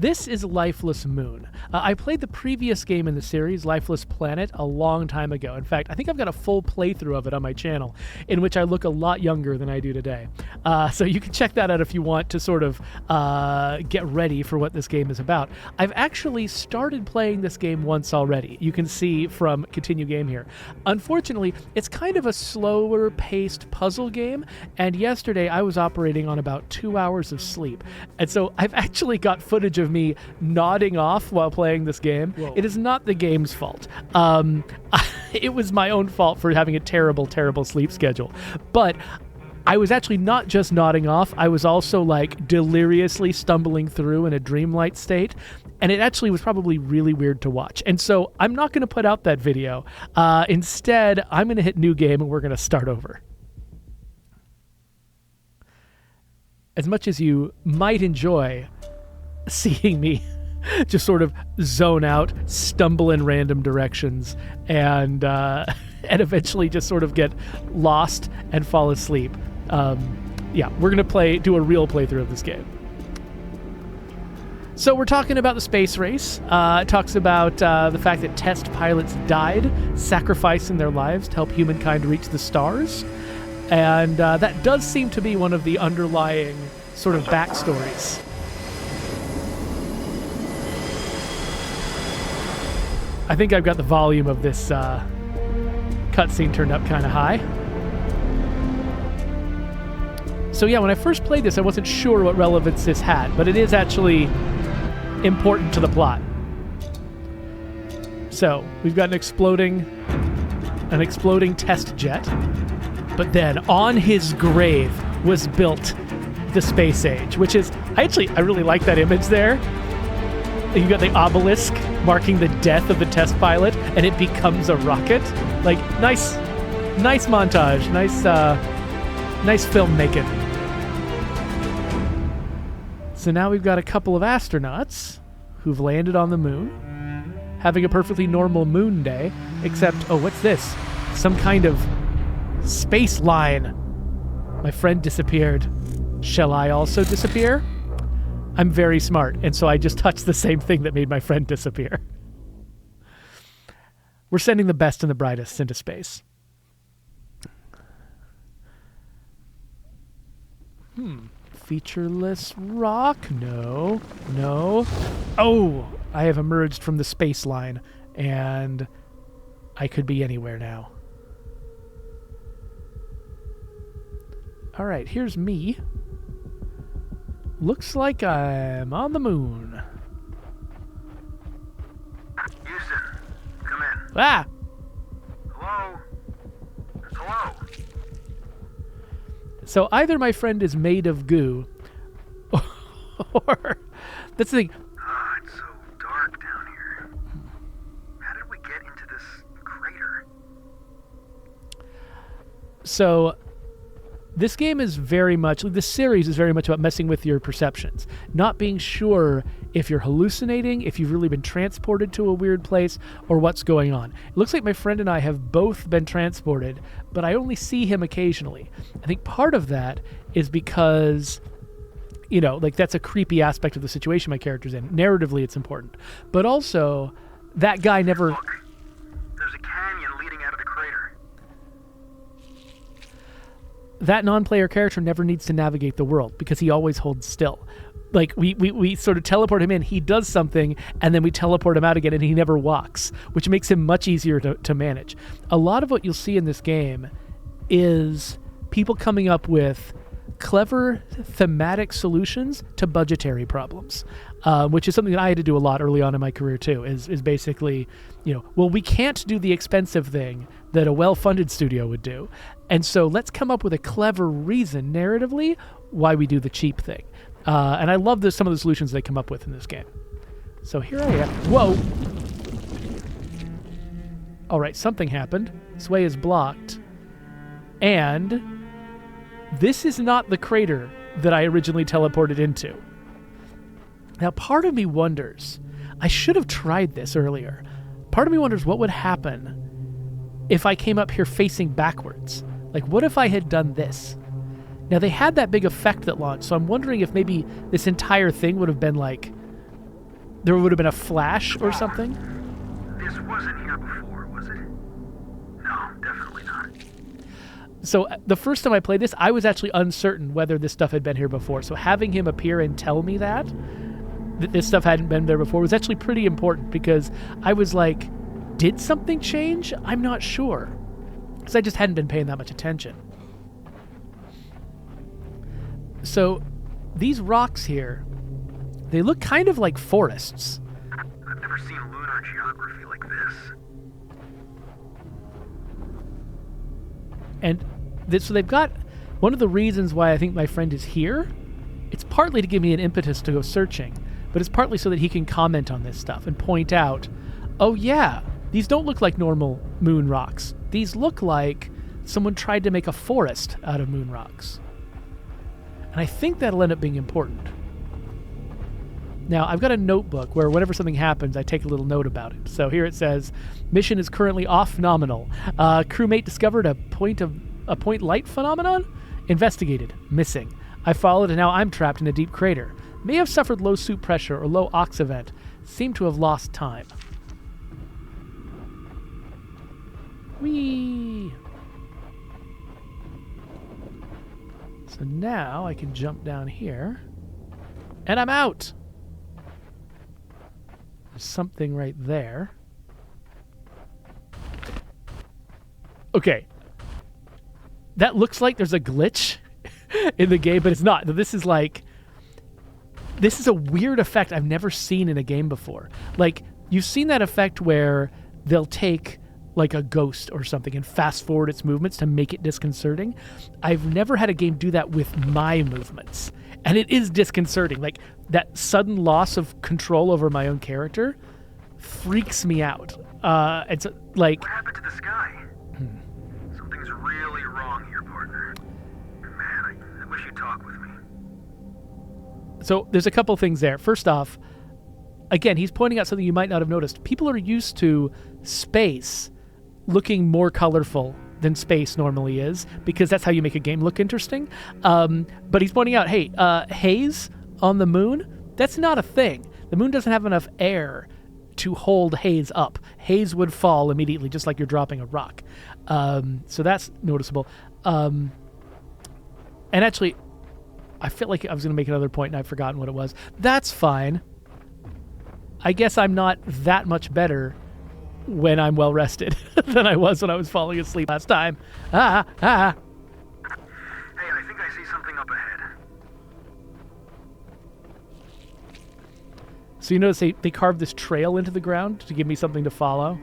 This is Lifeless Moon. I played the previous game in the series, Lifeless Planet, a long time ago. In fact, I think I've got a full playthrough of it on my channel, in which I look a lot younger than I do today. So you can check that out if you want to sort of get ready for what this game is about. I've actually started playing this game once already. You can see from Continue Game here. Unfortunately, it's kind of a slower paced puzzle game, and yesterday I was operating on about 2 hours of sleep. And so I've actually got footage of me nodding off while playing this game. Whoa. It is not the game's fault. It was my own fault for having a terrible, terrible sleep schedule. But I was actually not just nodding off, I was also like deliriously stumbling through in a dreamlike state, and it actually was probably really weird to watch. And so I'm not going to put out that video. Instead, I'm going to hit new game and we're going to start over. As much as you might enjoy seeing me just sort of zone out, stumble in random directions, and eventually just sort of get lost and fall asleep. Yeah, we're gonna do a real playthrough of this game. So we're talking about the space race. It talks about the fact that test pilots died, sacrificing their lives to help humankind reach the stars. And that does seem to be one of the underlying sort of backstories. I think I've got the volume of this cutscene turned up kind of high. So yeah, when I first played this, I wasn't sure what relevance this had, but it is actually important to the plot. So we've got an exploding test jet, but then on his grave was built the space age, which is I really like that image there. You got the obelisk marking the death of the test pilot, and it becomes a rocket. Like, nice montage, nice filmmaking. So now we've got a couple of astronauts who've landed on the moon, having a perfectly normal moon day, except, oh, what's this? Some kind of space line. My friend disappeared. Shall I also disappear? I'm very smart, and so I just touched the same thing that made my friend disappear. We're sending the best and the brightest into space. Featureless rock? No. Oh, I have emerged from the space line, and I could be anywhere now. All right, here's me. Looks like I'm on the moon. Houston, come in. Ah! Hello? Hello? So either my friend is made of goo, or... That's the thing. Ah, it's so dark down here. How did we get into this crater? So... This game is this series is very much about messing with your perceptions, not being sure if you're hallucinating, if you've really been transported to a weird place, or what's going on. It looks like my friend and I have both been transported, but I only see him occasionally. I think part of that is because, that's a creepy aspect of the situation my character's in. Narratively, it's important. But also, that guy never... Look, there's a canyon leading out of the crater. That non-player character never needs to navigate the world because he always holds still. Like, we sort of teleport him in, he does something, and then we teleport him out again, and he never walks, which makes him much easier to manage. A lot of what you'll see in this game is people coming up with clever thematic solutions to budgetary problems, which is something that I had to do a lot early on in my career too, is basically, we can't do the expensive thing that a well-funded studio would do. And so let's come up with a clever reason narratively why we do the cheap thing. And I love some of the solutions they come up with in this game. So here I am. Whoa! All right, something happened. This way is blocked. And this is not the crater that I originally teleported into. Now, part of me wonders, I should have tried this earlier. Part of me wonders what would happen if I came up here facing backwards. Like, what if I had done this? Now, they had that big effect that launched, so I'm wondering if maybe this entire thing would have been, like, there would have been a flash or something. This wasn't here before, was it? No, definitely not. So the first time I played this, I was actually uncertain whether this stuff had been here before. So having him appear and tell me that this stuff hadn't been there before was actually pretty important, because I was like, did something change? I'm not sure. Because I just hadn't been paying that much attention. So these rocks here, they look kind of like forests. I've never seen lunar geography like this. And so they've got one of the reasons why I think my friend is here. It's partly to give me an impetus to go searching, but it's partly so that he can comment on this stuff and point out, oh yeah, these don't look like normal moon rocks. These look like someone tried to make a forest out of moon rocks. And I think that'll end up being important. Now, I've got a notebook where whenever something happens, I take a little note about it. So here it says, mission is currently off nominal. Crewmate discovered a point light phenomenon? Investigated. Missing. I followed and now I'm trapped in a deep crater. May have suffered low soup pressure or low ox event. Seem to have lost time. Whee! So now I can jump down here. And I'm out! There's something right there. Okay. That looks like there's a glitch in the game, but it's not. This is a weird effect I've never seen in a game before. Like, you've seen that effect where they'll take like a ghost or something and fast forward its movements to make it disconcerting. I've never had a game do that with my movements. And it is disconcerting. Like, that sudden loss of control over my own character freaks me out. It's like... What happened to the sky? Something's really wrong here, partner. Man, I wish you'd talk with me. So there's a couple things there. First off, again, he's pointing out something you might not have noticed. People are used to space looking more colorful than space normally is, because that's how you make a game look interesting. But he's pointing out, hey, haze on the moon, that's not a thing. The moon doesn't have enough air to hold haze up. Haze would fall immediately, just like you're dropping a rock. So that's noticeable. And actually, I feel like I was going to make another point and I've forgotten what it was. That's fine. I guess I'm not that much better when I'm well rested than I was when I was falling asleep last time. Hey, I think I see something up ahead. So you notice they carved this trail into the ground to give me something to follow.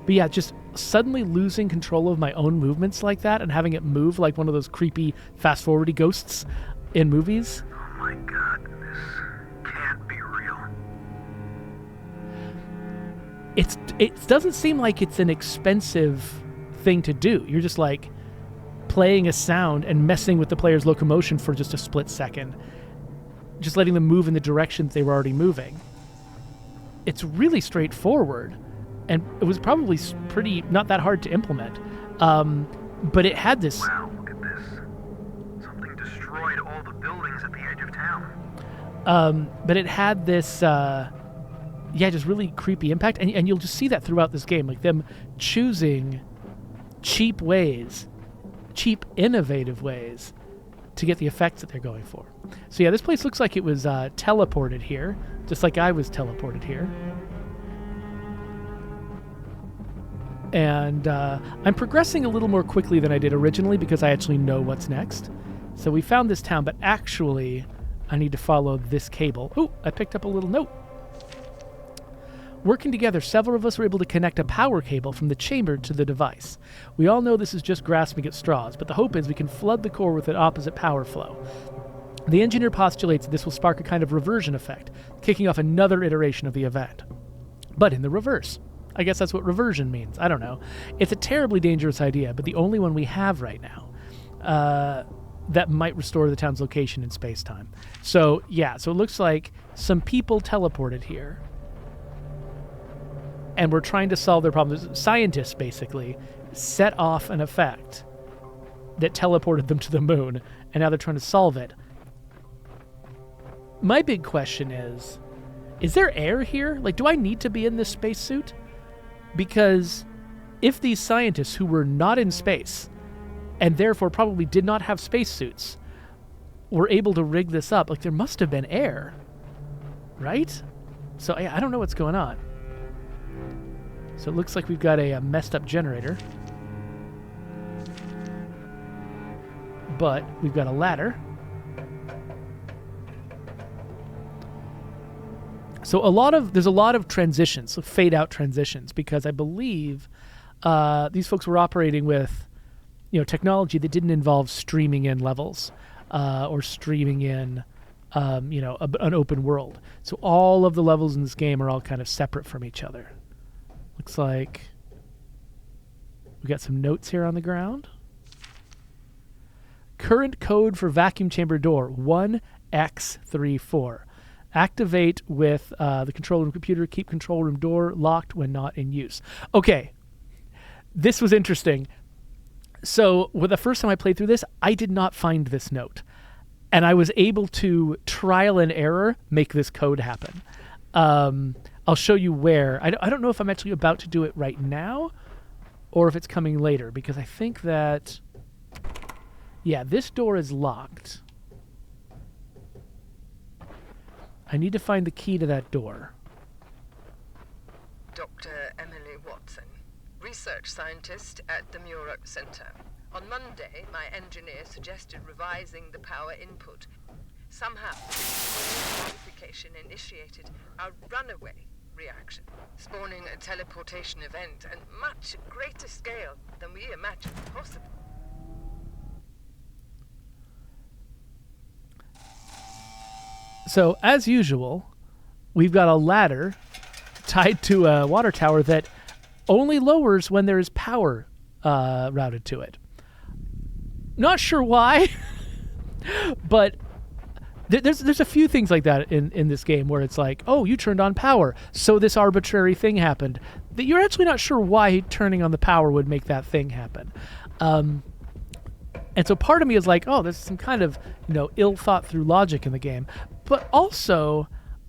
But yeah, just suddenly losing control of my own movements like that and having it move like one of those creepy fast-forwardy ghosts in movies. Oh my god, this can't be real. It doesn't seem like it's an expensive thing to do. You're just like playing a sound and messing with the player's locomotion for just a split second. Just letting them move in the directions they were already moving. It's really straightforward. And it was probably pretty not that hard to implement. But it had this... Wow, look at this. Something destroyed all the buildings at the edge of town. But it had this... just really creepy impact. And you'll just see that throughout this game. Like them choosing cheap ways, cheap, innovative ways to get the effects that they're going for. So yeah, this place looks like it was teleported here, just like I was teleported here. And I'm progressing a little more quickly than I did originally because I actually know what's next. So we found this town, but actually I need to follow this cable. Oh, I picked up a little note. Working together, several of us were able to connect a power cable from the chamber to the device. We all know this is just grasping at straws, but the hope is we can flood the core with an opposite power flow. The engineer postulates that this will spark a kind of reversion effect, kicking off another iteration of the event. But in the reverse. I guess that's what reversion means. I don't know. It's a terribly dangerous idea, but the only one we have right now that might restore the town's location in space-time. So, yeah, so it looks like some people teleported here. And we're trying to solve their problems. Scientists, basically, set off an effect that teleported them to the moon, and now they're trying to solve it. my big question is there air here? Like, do I need to be in this spacesuit? Because if these scientists who were not in space and therefore probably did not have spacesuits were able to rig this up, like, there must have been air, right? So I don't know what's going on. So it looks like we've got a messed up generator. But we've got a ladder. So there's a lot of transitions, so fade out transitions, because I believe these folks were operating with, technology that didn't involve streaming in levels or streaming in, an open world. So all of the levels in this game are all kind of separate from each other. Looks like we got some notes here on the ground. Current code for vacuum chamber door 1X34. Activate with the control room computer. Keep control room door locked when not in use. Okay, this was interesting. So the first time I played through this, I did not find this note. And I was able to trial and error make this code happen. I'll show you where. I don't know if I'm actually about to do it right now or if it's coming later, because I think that, yeah, this door is locked. I need to find the key to that door. Dr. Emily Watson, research scientist at the Murat Center. On Monday, my engineer suggested revising the power input. Somehow, modification initiated a runaway reaction, spawning a teleportation event at much greater scale than we imagined possible. So, as usual, we've got a ladder tied to a water tower that only lowers when there is power routed to it. Not sure why, but there's a few things like that in this game where it's like, oh, you turned on power, so this arbitrary thing happened. That you're actually not sure why turning on the power would make that thing happen. And so part of me is like, oh, there's some kind of, ill thought through logic in the game. But also,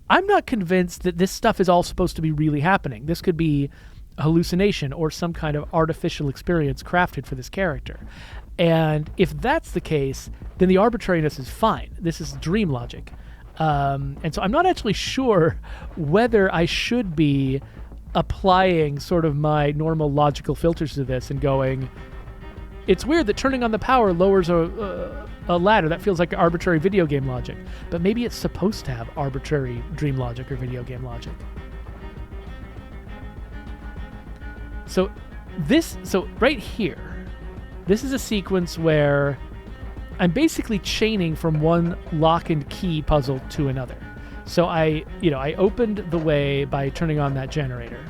I'm not convinced that this stuff is all supposed to be really happening. This could be a hallucination or some kind of artificial experience crafted for this character. And if that's the case, then the arbitrariness is fine. This is dream logic. And so I'm not actually sure whether I should be applying sort of my normal logical filters to this and going, it's weird that turning on the power lowers a ladder. That feels like arbitrary video game logic. But maybe it's supposed to have arbitrary dream logic or video game logic. So right here, this is a sequence where I'm basically chaining from one lock and key puzzle to another. So I opened the way by turning on that generator.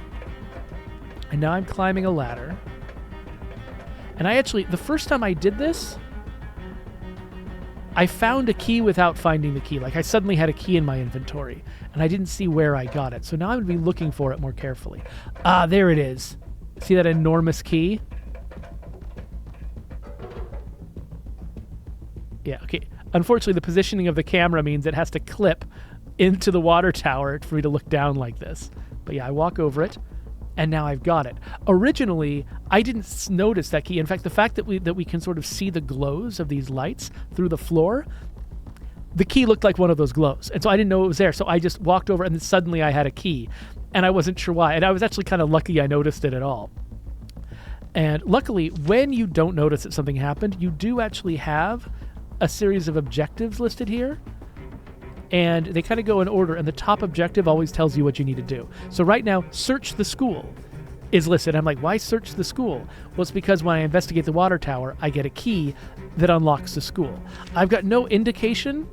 And now I'm climbing a ladder. And the first time I did this, I found a key without finding the key. Like, I suddenly had a key in my inventory, and I didn't see where I got it. So now I'm going to be looking for it more carefully. Ah, there it is. See that enormous key? Yeah, okay. Unfortunately, the positioning of the camera means it has to clip into the water tower for me to look down like this. But yeah, I walk over it. And now I've got it. Originally, I didn't notice that key. In fact, the fact that we can sort of see the glows of these lights through the floor, the key looked like one of those glows. And so I didn't know it was there. So I just walked over and then suddenly I had a key. And I wasn't sure why. And I was actually kind of lucky I noticed it at all. And luckily, when you don't notice that something happened, you do actually have a series of objectives listed here. And they kind of go in order, and the top objective always tells you what you need to do. So right now, search the school is listed. I'm like, why search the school? Well, it's because when I investigate the water tower, I get a key that unlocks the school. I've got no indication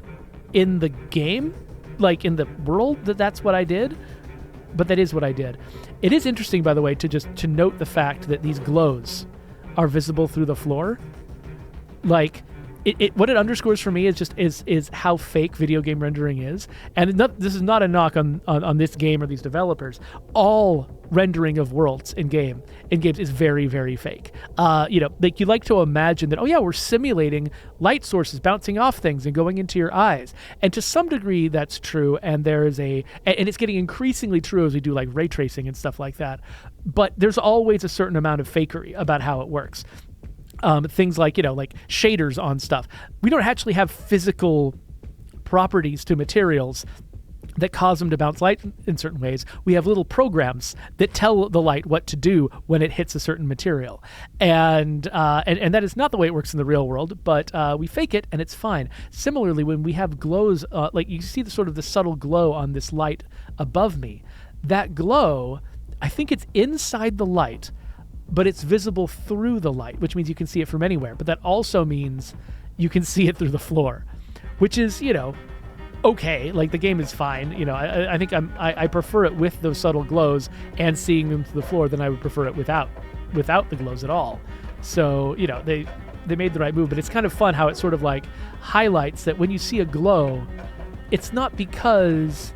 in the game, like in the world, that that's what I did, but that is what I did. It is interesting, by the way, to note the fact that these glows are visible through the floor. Like, what it underscores for me is just is how fake video game rendering is, and this is not a knock on this game or these developers. All rendering of worlds in games is very, very fake. Like you like to imagine that, oh yeah, we're simulating light sources bouncing off things and going into your eyes, and to some degree that's true, and and it's getting increasingly true as we do like ray tracing and stuff like that. But there's always a certain amount of fakery about how it works. Things like, like shaders on stuff. We don't actually have physical properties to materials that cause them to bounce light in certain ways. We have little programs that tell the light what to do when it hits a certain material. And that is not the way it works in the real world, but we fake it and it's fine. Similarly, when we have glows, like you see the subtle glow on this light above me, that glow, I think it's inside the light, but it's visible through the light, which means you can see it from anywhere. But that also means you can see it through the floor, which is, okay. Like the game is fine. I think I prefer it with those subtle glows and seeing them through the floor than I would prefer it without the glows at all. So, they made the right move, but it's kind of fun how it sort of like highlights that when you see a glow, it's not because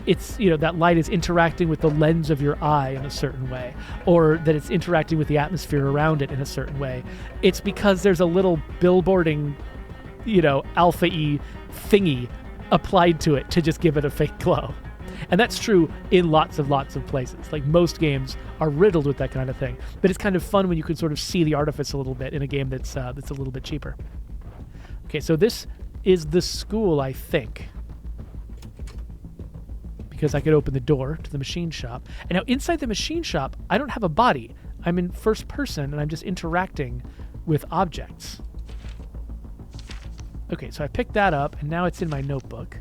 it's, that light is interacting with the lens of your eye in a certain way, or that it's interacting with the atmosphere around it in a certain way. It's because there's a little billboarding, alpha-y thingy applied to it to just give it a fake glow. And that's true in lots of places. Like most games are riddled with that kind of thing. But it's kind of fun when you can sort of see the artifice a little bit in a game that's a little bit cheaper. Okay, so this is the school, I think, because I could open the door to the machine shop. And now inside the machine shop, I don't have a body. I'm in first person, and I'm just interacting with objects. Okay, so I picked that up, and now it's in my notebook.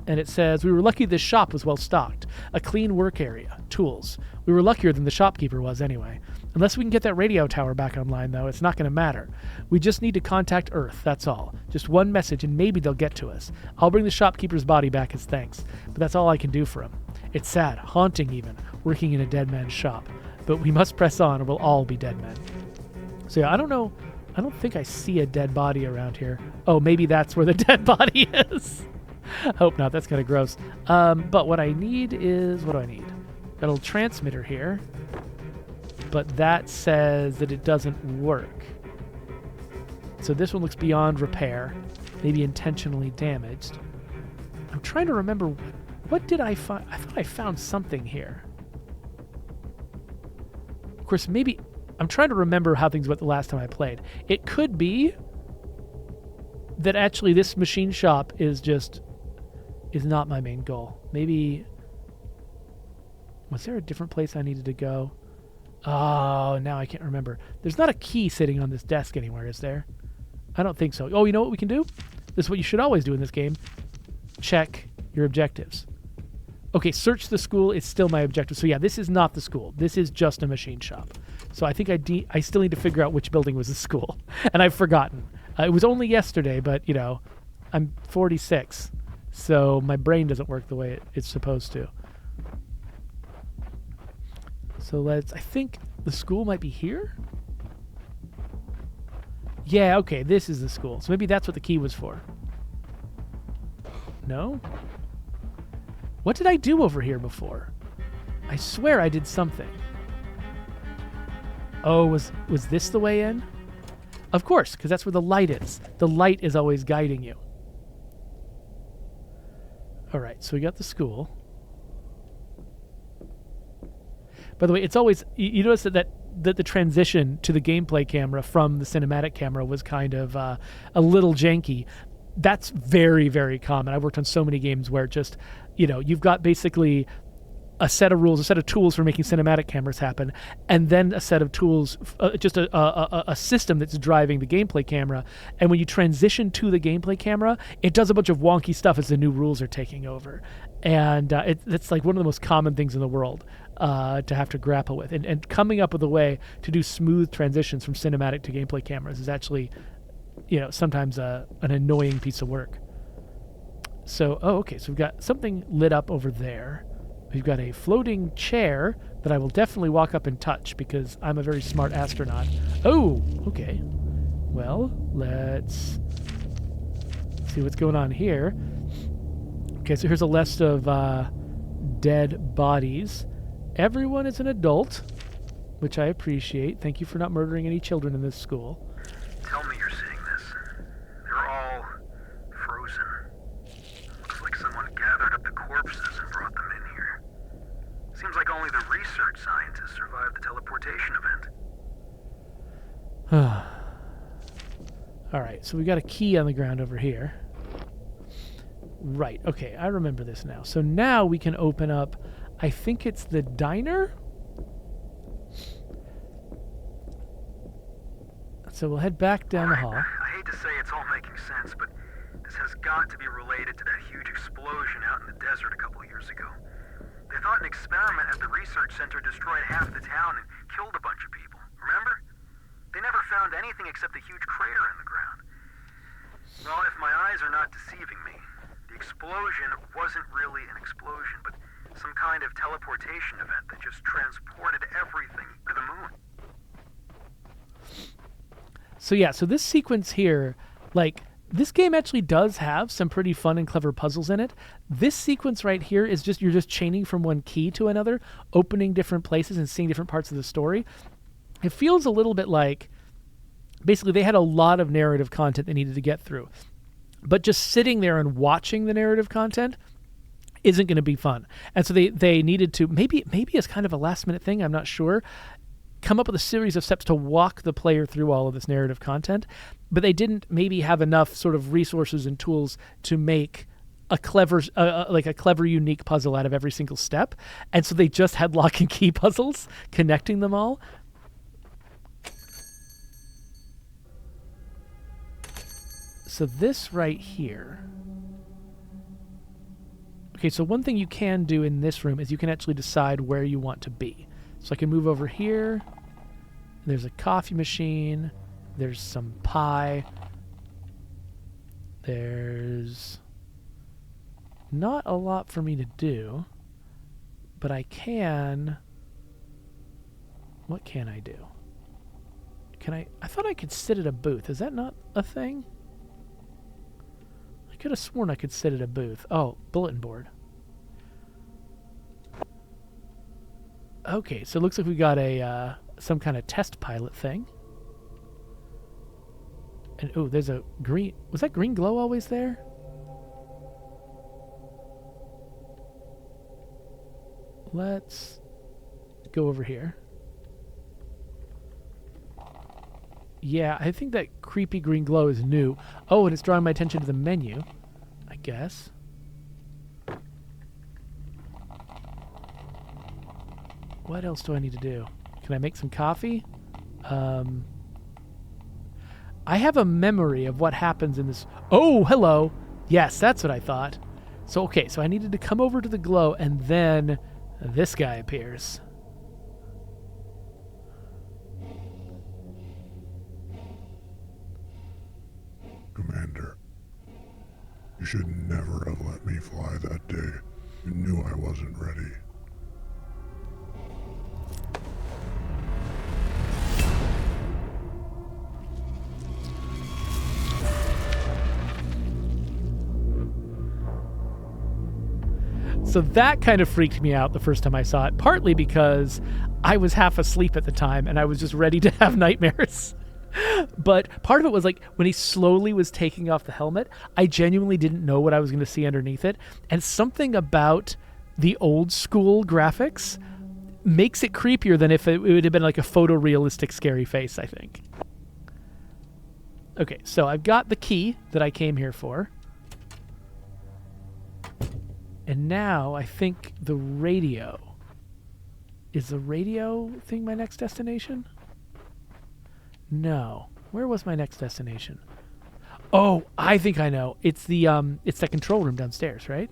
And it says, we were lucky this shop was well stocked. A clean work area. Tools. We were luckier than the shopkeeper was anyway. Unless we can get that radio tower back online, though, it's not going to matter. We just need to contact Earth, that's all. Just one message, and maybe they'll get to us. I'll bring the shopkeeper's body back as thanks. But that's all I can do for him. It's sad, haunting even, working in a dead man's shop. But we must press on, or we'll all be dead men. So yeah, I don't know. I don't think I see a dead body around here. Oh, maybe that's where the dead body is. Hope not. That's kind of gross. But what I need is... What do I need? Got a little transmitter here. But that says that it doesn't work. So this one looks beyond repair. Maybe intentionally damaged. I'm trying to remember... What did I find? I thought I found something here. Of course, maybe... I'm trying to remember how things went the last time I played. It could be that actually this machine shop is not my main goal. Maybe... Was there a different place I needed to go? Oh, now I can't remember. There's not a key sitting on this desk anywhere, is there? I don't think so. Oh, you know what we can do? This is what you should always do in this game. Check your objectives. Okay, search the school is still my objective. So yeah, this is not the school. This is just a machine shop. So I think I still need to figure out which building was the school. And I've forgotten. It was only yesterday, but, I'm 46. So my brain doesn't work the way it's supposed to. So I think the school might be here? Yeah, okay, this is the school. So maybe that's what the key was for. No? What did I do over here before? I swear I did something. Oh, was this the way in? Of course, because that's where the light is. The light is always guiding you. All right, so we got the school. By the way, it's always... You notice that the transition to the gameplay camera from the cinematic camera was kind of a little janky. That's very, very common. I've worked on so many games where just, you've got basically a set of rules, a set of tools for making cinematic cameras happen, and then a set of tools, just a system that's driving the gameplay camera. And when you transition to the gameplay camera, it does a bunch of wonky stuff as the new rules are taking over. And it's like one of the most common things in the world to have to grapple with. And coming up with a way to do smooth transitions from cinematic to gameplay cameras is actually, sometimes an annoying piece of work. So, okay, so we've got something lit up over there. We've got a floating chair that I will definitely walk up and touch because I'm a very smart astronaut. Oh, okay. Well, let's see what's going on here. Okay, so here's a list of dead bodies. Everyone is an adult, which I appreciate. Thank you for not murdering any children in this school. Tell me you're seeing this. They're all frozen. Looks like someone gathered up the corpses and brought them in here. Seems like only the research scientists survived the teleportation event. All right, so we got a key on the ground over here. Right, okay, I remember this now. So now we can open up, I think it's the diner? So we'll head back down the hall. I hate to say it's all making sense, but this has got to be related to that huge explosion out in the desert a couple years ago. They thought an experiment at the research center destroyed half the town and killed a bunch of people, remember? They never found anything except a huge crater in the ground. Well, if my eyes are not deceiving me, the explosion wasn't really an explosion, but some kind of teleportation event that just transported everything to the moon. So yeah, so this sequence here, like, this game actually does have some pretty fun and clever puzzles in it. This sequence right here is just, you're just chaining from one key to another, opening different places and seeing different parts of the story. It feels a little bit like, basically they had a lot of narrative content they needed to get through. But just sitting there and watching the narrative content isn't going to be fun. And so they needed to, maybe as kind of a last minute thing, I'm not sure, come up with a series of steps to walk the player through all of this narrative content. But they didn't maybe have enough sort of resources and tools to make a clever, unique puzzle out of every single step. And so they just had lock and key puzzles connecting them all. So this right here. Okay, so one thing you can do in this room is you can actually decide where you want to be. So I can move over here. There's a coffee machine. There's some pie. There's not a lot for me to do. But I can... What can I do? I thought I could sit at a booth. Is that not a thing? I could have sworn I could sit at a booth. Oh, bulletin board. Okay, so it looks like we got a some kind of test pilot thing. And oh, there's a green... Was that green glow always there? Let's go over here. Yeah, I think that creepy green glow is new. Oh, and it's drawing my attention to the menu, I guess. What else do I need to do? Can I make some coffee? I have a memory of what happens in this... Oh, hello! Yes, that's what I thought. So, okay, so I needed to come over to the glow, and then this guy appears. Commander, you should never have let me fly that day. You knew I wasn't ready. So that kind of freaked me out the first time I saw it, partly because I was half asleep at the time and I was just ready to have nightmares. But part of it was like when he slowly was taking off the helmet, I genuinely didn't know what I was going to see underneath it. And something about the old school graphics makes it creepier than if it would have been like a photorealistic scary face, I think. Okay, so I've got the key that I came here for. And now I think the radio. Is the radio thing my next destination? No. Where was my next destination? Oh, I think I know. It's the control room downstairs, right?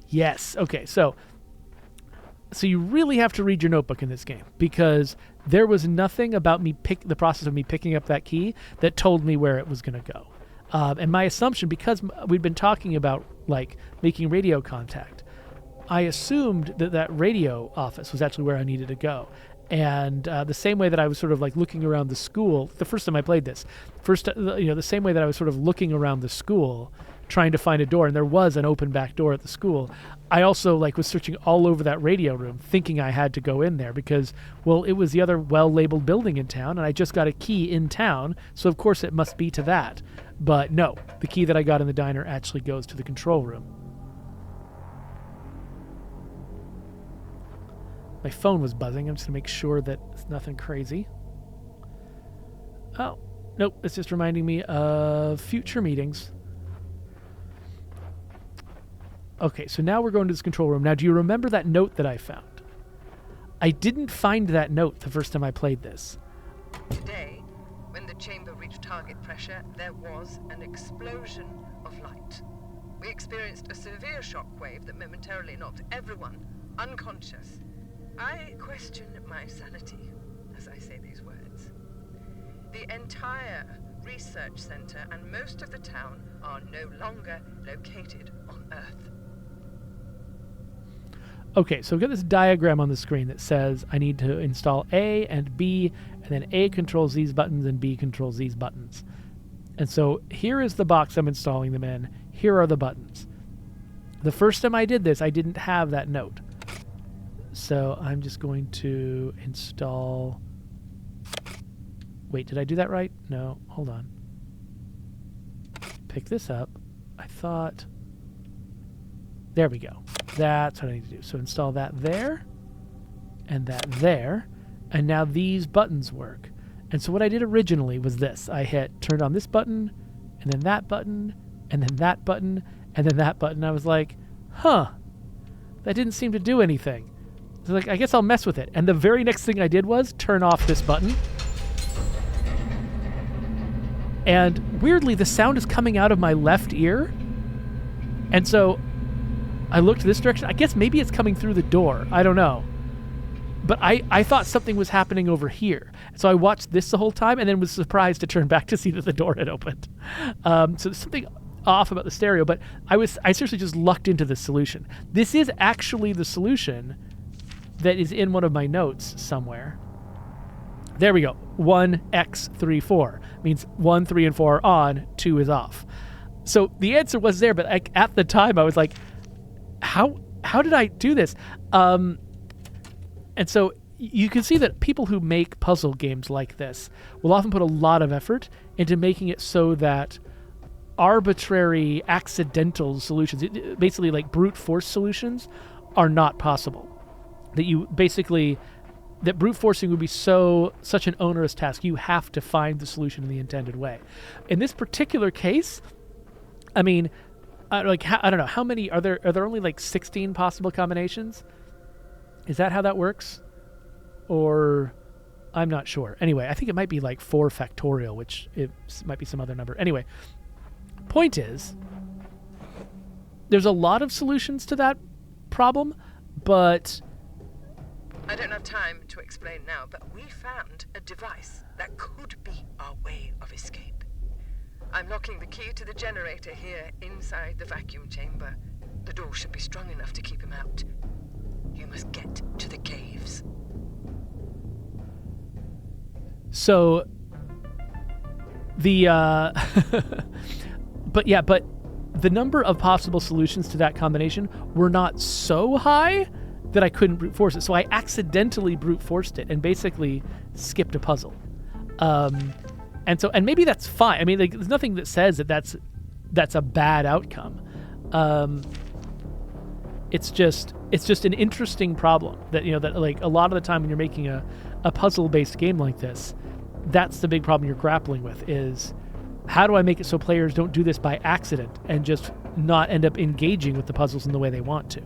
Yes. Okay. So you really have to read your notebook in this game because there was nothing about the process of me picking up that key that told me where it was going to go. And my assumption, because we'd been talking about like making radio contact, I assumed that radio office was actually where I needed to go. And the same way that I was sort of like looking around the school, the first time I played this, the same way that I was sort of looking around the school, trying to find a door, and there was an open back door at the school, I also like was searching all over that radio room, thinking I had to go in there because, well, it was the other well-labeled building in town, and I just got a key in town, so of course it must be to that. But no, the key that I got in the diner actually goes to the control room. My phone was buzzing. I'm just going to make sure that it's nothing crazy. Oh, nope. It's just reminding me of future meetings. Okay, so now we're going to this control room. Now, do you remember that note that I found? I didn't find that note the first time I played this. Today, when the chamber reached target pressure, there was an explosion of light. We experienced a severe shock wave that momentarily knocked everyone unconscious. I question my sanity as I say these words. The entire research center and most of the town are no longer located on Earth. Okay, so we've got this diagram on the screen that says I need to install A and B, and then A controls these buttons and B controls these buttons. And so here is the box I'm installing them in. Here are the buttons. The first time I did this, I didn't have that note. So I'm just going to install... Wait, did I do that right? No, hold on. Pick this up. I thought... There we go. That's what I need to do. So install that there, and that there, and now these buttons work. And so what I did originally was this. I turned on this button, and then that button, and then that button, and then that button. I was like, huh, that didn't seem to do anything. So like, I guess I'll mess with it. And the very next thing I did was turn off this button. And weirdly, the sound is coming out of my left ear. And so I looked this direction. I guess maybe it's coming through the door. I don't know. But I thought something was happening over here. So I watched this the whole time and then was surprised to turn back to see that the door had opened. So there's something off about the stereo, but I seriously just lucked into this solution. This is actually the solution that is in one of my notes somewhere. There we go. 1x34 means 1, 3, and 4 are on, 2 is off. So the answer was there, but at the time I was like, how did I do this? And so you can see that people who make puzzle games like this will often put a lot of effort into making it so that arbitrary, accidental solutions, basically like brute force solutions, are not possible. That brute forcing would be such an onerous task. You have to find the solution in the intended way. In this particular case, I mean, I don't know how many are there only like 16 possible combinations? Is that how that works? Or I'm not sure. Anyway, I think it might be like 4 factorial, which it might be some other number. Anyway, point is, there's a lot of solutions to that problem, but I don't have time to explain now, but we found a device that could be our way of escape. I'm locking the key to the generator here inside the vacuum chamber. The door should be strong enough to keep him out. You must get to the caves. So the but the number of possible solutions to that combination were not so high that I couldn't brute force it. So I accidentally brute forced it and basically skipped a puzzle. And maybe that's fine. I mean, like, there's nothing that says that that's a bad outcome. It's just an interesting problem that like a lot of the time when you're making a puzzle-based game like this, that's the big problem you're grappling with is how do I make it so players don't do this by accident and just not end up engaging with the puzzles in the way they want to.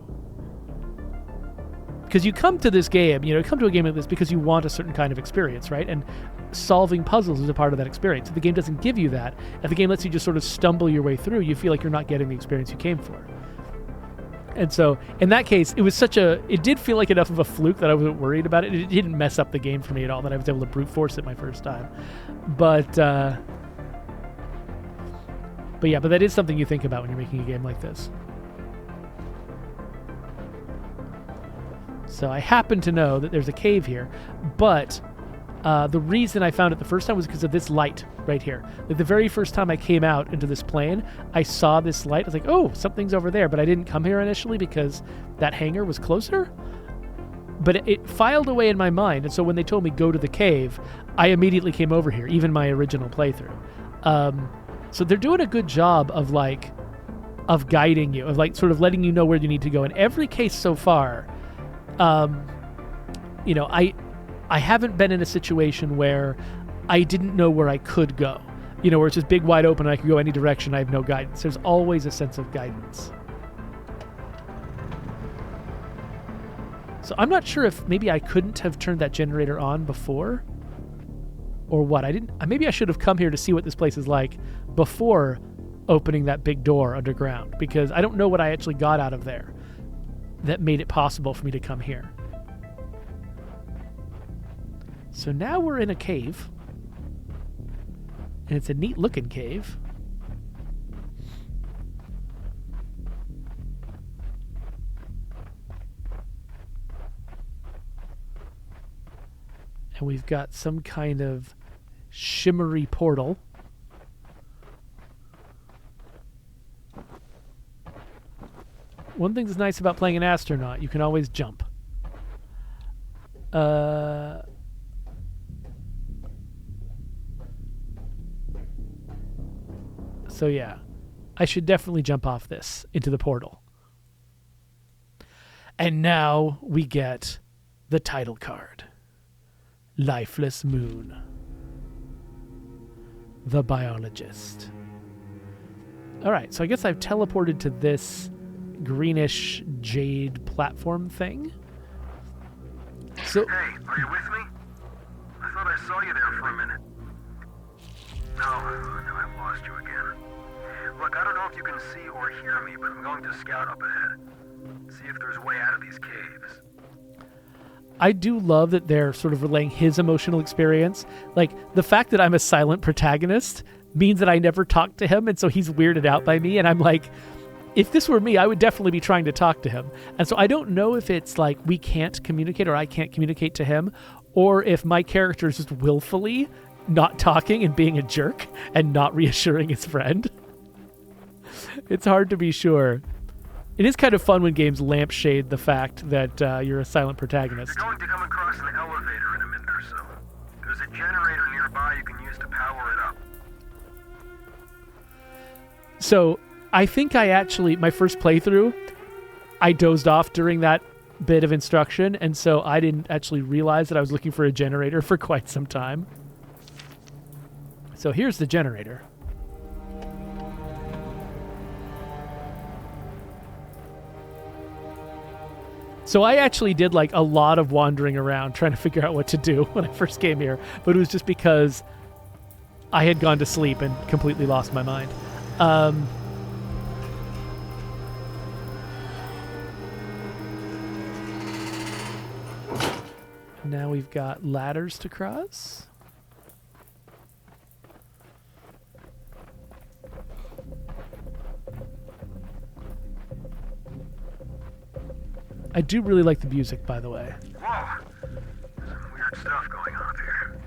Because you come to this game, come to a game like this because you want a certain kind of experience, right? And solving puzzles is a part of that experience. If the game doesn't give you that, if the game lets you just sort of stumble your way through, you feel like you're not getting the experience you came for. And so, in that case, it did feel like enough of a fluke that I wasn't worried about it. It didn't mess up the game for me at all, that I was able to brute force it my first time. But that is something you think about when you're making a game like this. So I happen to know that there's a cave here, but the reason I found it the first time was because of this light right here. Like the very first time I came out into this plane, I saw this light. I was like, oh, something's over there, but I didn't come here initially because that hangar was closer. But it filed away in my mind, and so when they told me go to the cave, I immediately came over here, even my original playthrough. So they're doing a good job of guiding you, of like sort of letting you know where you need to go. In every case so far, you know, I haven't been in a situation where I didn't know where I could go. You know, where it's just big wide open and I can go any direction, I have no guidance. There's always a sense of guidance. So I'm not sure if maybe I couldn't have turned that generator on before or what. Maybe I should have come here to see what this place is like before opening that big door underground, because I don't know what I actually got out of there that made it possible for me to come here. So now we're in a cave, and it's a neat looking cave. And we've got some kind of shimmery portal. One thing that's nice about playing an astronaut, you can always jump. So yeah, I should definitely jump off this into the portal. And now we get the title card. Lifeless Moon. The biologist. Alright, so I guess I've teleported to this greenish jade platform thing. So, Hey, are you with me? I thought I saw you there for a minute. No, I've lost you again. Look, I don't know if you can see or hear me, but I'm going to scout up ahead. See if there's a way out of these caves. I do love that they're sort of relaying his emotional experience. Like, the fact that I'm a silent protagonist means that I never talk to him, and so he's weirded out by me, and I'm like, if this were me, I would definitely be trying to talk to him. And so I don't know if it's like we can't communicate or I can't communicate to him, or if my character is just willfully not talking and being a jerk and not reassuring his friend. It's hard to be sure. It is kind of fun when games lampshade the fact that you're a silent protagonist. You're going to come across an elevator in a minute or so. There's a generator nearby you can use to power it up. So I think my first playthrough, I dozed off during that bit of instruction, and so I didn't actually realize that I was looking for a generator for quite some time. So here's the generator. So I actually did like a lot of wandering around trying to figure out what to do when I first came here, but it was just because I had gone to sleep and completely lost my mind. Now we've got ladders to cross. I do really like the music, by the way. Whoa! Some weird stuff going on here.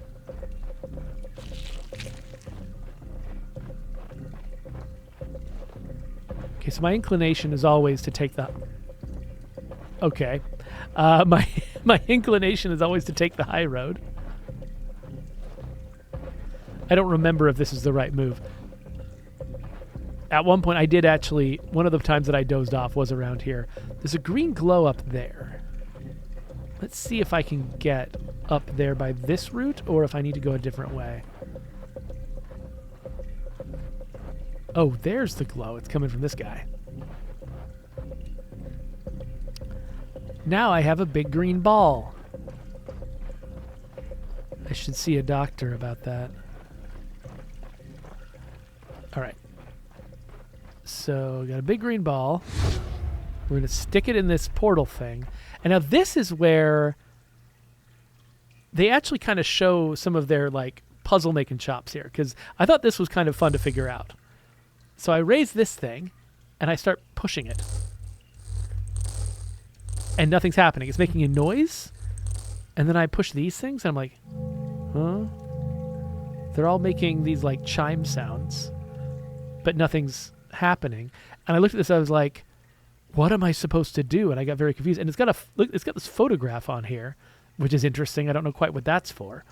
Okay, so my inclination is always to take the... Okay. My inclination is always to take the high road. I don't remember if this is the right move. At one point, I did actually... One of the times that I dozed off was around here. There's a green glow up there. Let's see if I can get up there by this route or if I need to go a different way. Oh, there's the glow. It's coming from this guy. Now I have a big green ball. I should see a doctor about that. All right. So, got a big green ball. We're going to stick it in this portal thing. And now this is where they actually kind of show some of their, like, puzzle-making chops here. Because I thought this was kind of fun to figure out. So I raise this thing, and I start pushing it. and nothing's happening. It's making a noise, and then I push these things, and I'm like, huh? They're all making these like chime sounds, but nothing's happening. And I looked at this, I was like, what am I supposed to do? And I got very confused. And it's got this photograph on here, which is interesting. I don't know quite what that's for.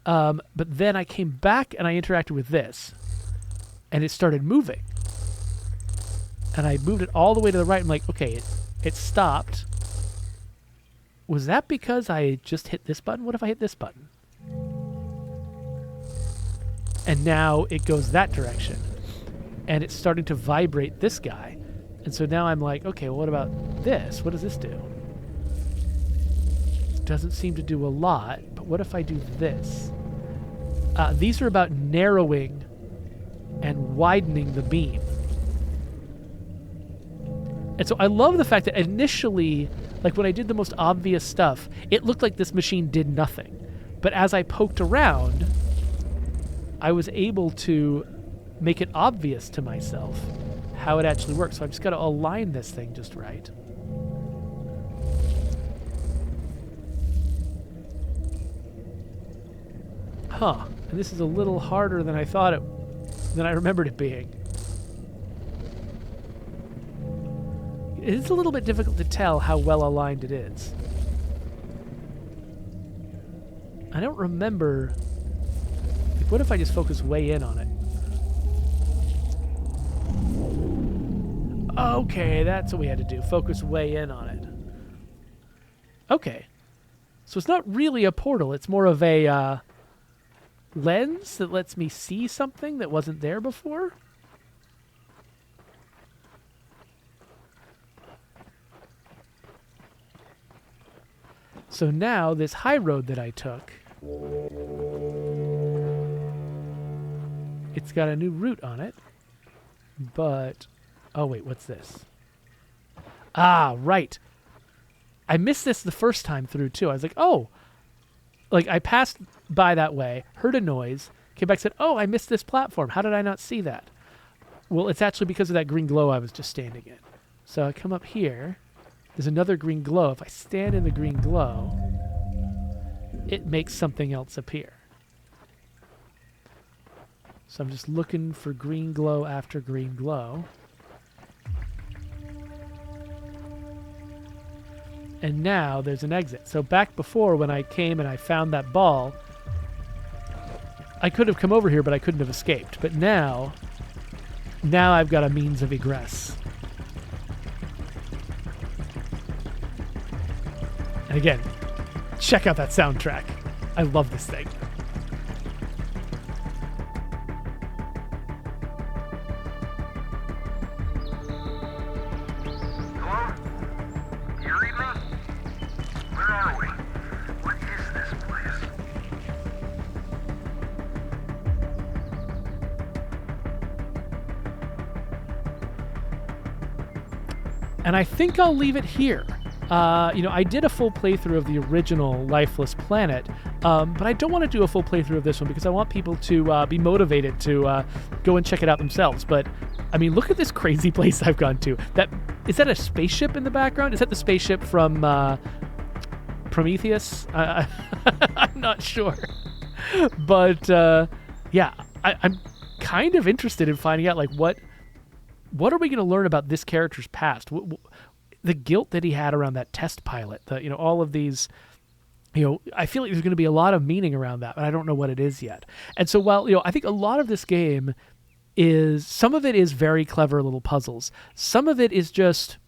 But then I came back and I interacted with this, and it started moving. And I moved it all the way to the right. I'm like, okay, it stopped. Was that because I just hit this button? What if I hit this button? And now it goes that direction. And it's starting to vibrate this guy. And so now I'm like, okay, well, what about this? What does this do? It doesn't seem to do a lot, but what if I do this? These are about narrowing and widening the beam. And so I love the fact that initially, like when I did the most obvious stuff, it looked like this machine did nothing. But as I poked around, I was able to make it obvious to myself how it actually works. So I've just got to align this thing just right. Huh. And this is a little harder than I remembered it being. It's a little bit difficult to tell how well aligned it is. I don't remember. Like, what if I just focus way in on it? Okay, that's what we had to do. Focus way in on it. Okay. So it's not really a portal. It's more of a lens that lets me see something that wasn't there before. So now this high road that I took, it's got a new route on it, but, oh wait, what's this? Ah, right. I missed this the first time through too. I was like, oh, like I passed by that way, heard a noise, came back, said, oh, I missed this platform. How did I not see that? Well, it's actually because of that green glow I was just standing in. So I come up here. There's another green glow. If I stand in the green glow, it makes something else appear. So I'm just looking for green glow after green glow. And now there's an exit. So back before when I came and I found that ball, I could have come over here, but I couldn't have escaped. But now I've got a means of egress. And again, check out that soundtrack. I love this thing. Hello? Do you read me? Where are we? What is this place? And I think I'll leave it here. I did a full playthrough of the original Lifeless Planet, but I don't want to do a full playthrough of this one because I want people to be motivated to go and check it out themselves. But, I mean, look at this crazy place I've gone to. Is that a spaceship in the background? Is that the spaceship from Prometheus? I'm not sure. But, I'm kind of interested in finding out, like, what are we going to learn about this character's past? The guilt that he had around that test pilot, all of these, I feel like there's going to be a lot of meaning around that, but I don't know what it is yet. And so while, I think a lot of this game some of it is very clever little puzzles. Some of it is just,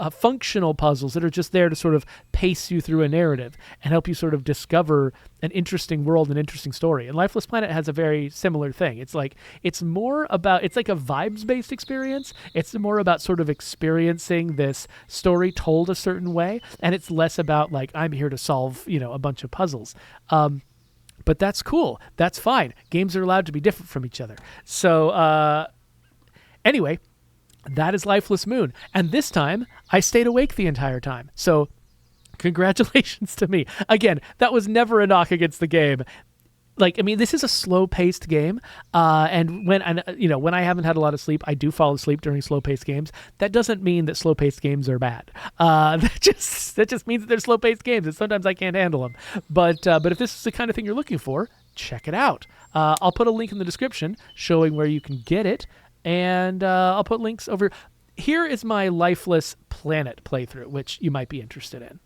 functional puzzles that are just there to sort of pace you through a narrative and help you sort of discover an interesting world, an interesting story. And Lifeless Planet has a very similar thing. It's like a vibes-based experience. It's more about sort of experiencing this story told a certain way, and it's less about like, I'm here to solve, a bunch of puzzles. But that's cool. That's fine. Games are allowed to be different from each other. So anyway, that is Lifeless Moon. And this time, I stayed awake the entire time. So, congratulations to me. Again, that was never a knock against the game. like, I mean, this is a slow-paced game, and when I haven't had a lot of sleep, I do fall asleep during slow-paced games. That doesn't mean that slow-paced games are bad. That just means that they're slow-paced games, and sometimes I can't handle them. But if this is the kind of thing you're looking for, check it out. I'll put a link in the description showing where you can get it, and I'll put links over. Here is my Lifeless Planet playthrough, which you might be interested in.